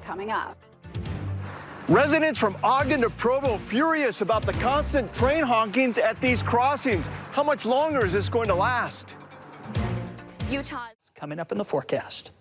Coming up. Residents from Ogden to Provo furious about the constant train honkings at these crossings. How much longer is this going to last? Utah's coming up in the forecast.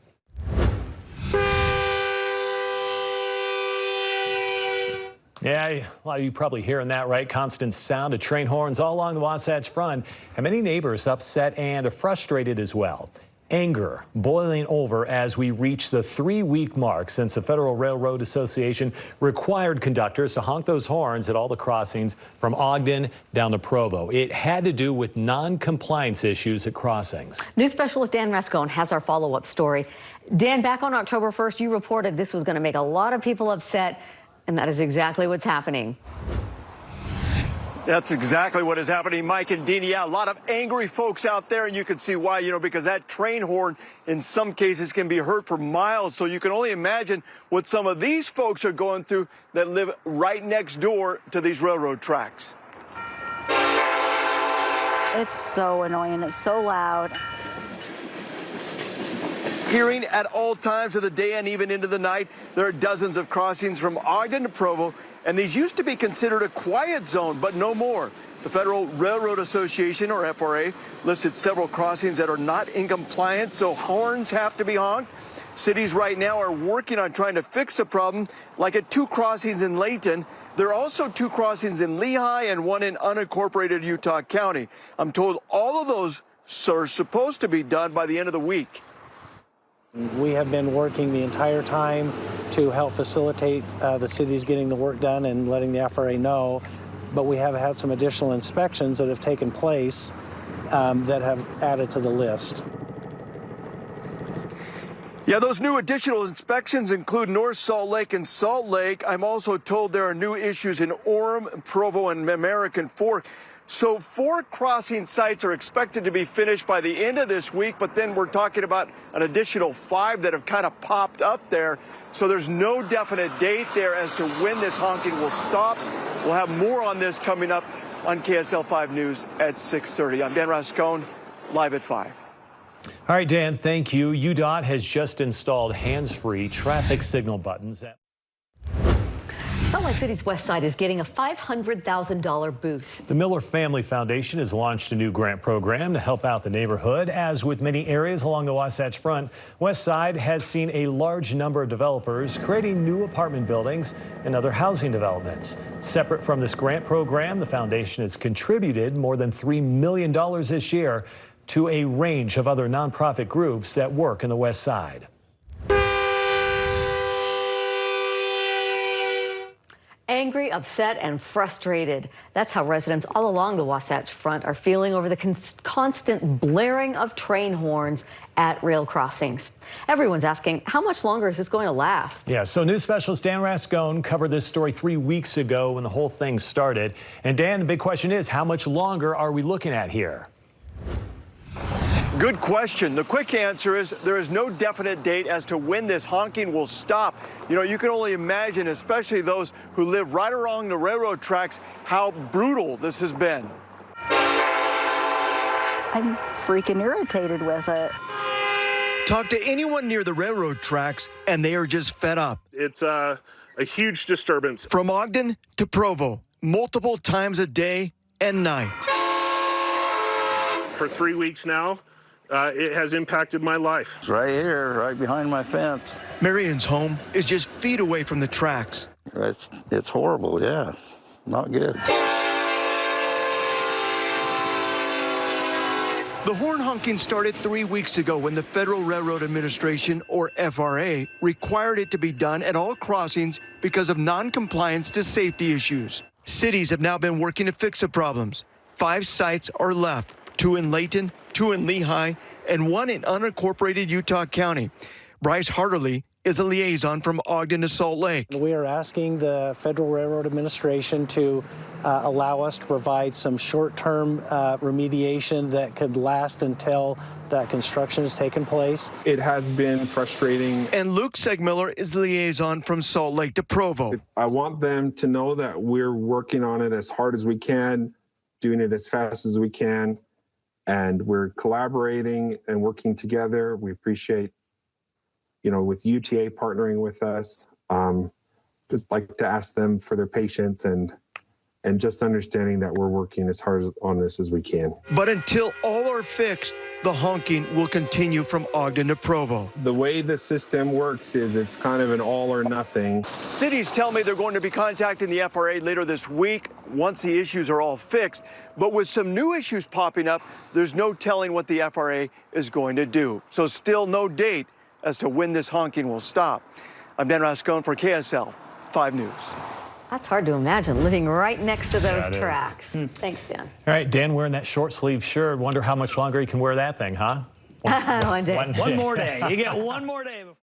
Yeah, a lot of you probably hearing that, right? Constant sound of train horns all along the Wasatch Front, and many neighbors upset and frustrated as well. Anger boiling over as we reach the 3-week mark since the Federal Railroad Association required conductors to honk those horns at all the crossings from Ogden down to Provo. It had to do with non-compliance issues at crossings. News specialist Dan Rascone has our follow-up story. Dan, back on October 1st, you reported this was going to make a lot of people upset, and that is exactly what's happening. That's exactly what is happening, Mike and Deanie. Yeah, a lot of angry folks out there, and you can see why, because that train horn in some cases can be heard for miles. So you can only imagine what some of these folks are going through that live right next door to these railroad tracks. It's so annoying. It's so loud. Hearing at all times of the day and even into the night, there are dozens of crossings from Ogden to Provo, and these used to be considered a quiet zone, but no more. The Federal Railroad Association, or FRA, listed several crossings that are not in compliance, so horns have to be honked. Cities right now are working on trying to fix the problem, like at 2 crossings in Layton. There are also 2 crossings in Lehigh and 1 in unincorporated Utah County. I'm told all of those are supposed to be done by the end of the week. We have been working the entire time to help facilitate the cities getting the work done and letting the FRA know, but we have had some additional inspections that have taken place that have added to the list. Yeah, those new additional inspections include North Salt Lake and Salt Lake. I'm also told there are new issues in Orem, Provo, and American Fork. So 4 crossing sites are expected to be finished by the end of this week, but then we're talking about an additional 5 that have kind of popped up there. So there's no definite date there as to when this honking will stop. We'll have more on this coming up on KSL-5 News at 6:30. I'm Dan Rascone, live at 5. All right, Dan, thank you. UDOT has just installed hands-free traffic signal buttons. Salt Lake City's west side is getting a $500,000 boost. The Miller Family Foundation has launched a new grant program to help out the neighborhood. As with many areas along the Wasatch Front, West Side has seen a large number of developers creating new apartment buildings and other housing developments. Separate from this grant program, the foundation has contributed more than $3 million this year to a range of other nonprofit groups that work in the West Side. Angry, upset, and frustrated. That's how residents all along the Wasatch Front are feeling over the constant blaring of train horns at rail crossings. Everyone's asking, how much longer is this going to last? Yeah, so news specialist Dan Rascone covered this story 3 weeks ago when the whole thing started. And Dan, the big question is, how much longer are we looking at here? Good question. The quick answer is there is no definite date as to when this honking will stop. You can only imagine, especially those who live right along the railroad tracks, how brutal this has been. I'm freaking irritated with it. Talk to anyone near the railroad tracks, and they are just fed up. It's a huge disturbance. From Ogden to Provo, multiple times a day and night. For 3 weeks now, it has impacted my life. It's right here, right behind my fence. Marion's home is just feet away from the tracks. It's horrible, yeah. Not good. The horn honking started 3 weeks ago when the Federal Railroad Administration, or FRA, required it to be done at all crossings because of non-compliance to safety issues. Cities have now been working to fix the problems. 5 sites are left, 2 in Layton, 2 in Lehigh, and 1 in unincorporated Utah County. Bryce Harderly is a liaison from Ogden to Salt Lake. We are asking the Federal Railroad Administration to allow us to provide some short-term remediation that could last until that construction has taken place. It has been frustrating. And Luke Segmiller is the liaison from Salt Lake to Provo. I want them to know that we're working on it as hard as we can, doing it as fast as we can, and we're collaborating and working together. We appreciate with UTA partnering with us, just like to ask them for their patience and just understanding that we're working as hard on this as we can. But until all are fixed, the honking will continue from Ogden to Provo. The way the system works is it's kind of an all or nothing. Cities tell me they're going to be contacting the FRA later this week once the issues are all fixed. But with some new issues popping up, there's no telling what the FRA is going to do. So still no date as to when this honking will stop. I'm Dan Rascone for KSL 5 News. That's hard to imagine, living right next to those Yeah, tracks. Thanks, Dan. All right, Dan wearing that short sleeve shirt. Wonder how much longer he can wear that thing, huh? One day. One more day. You get one more day before.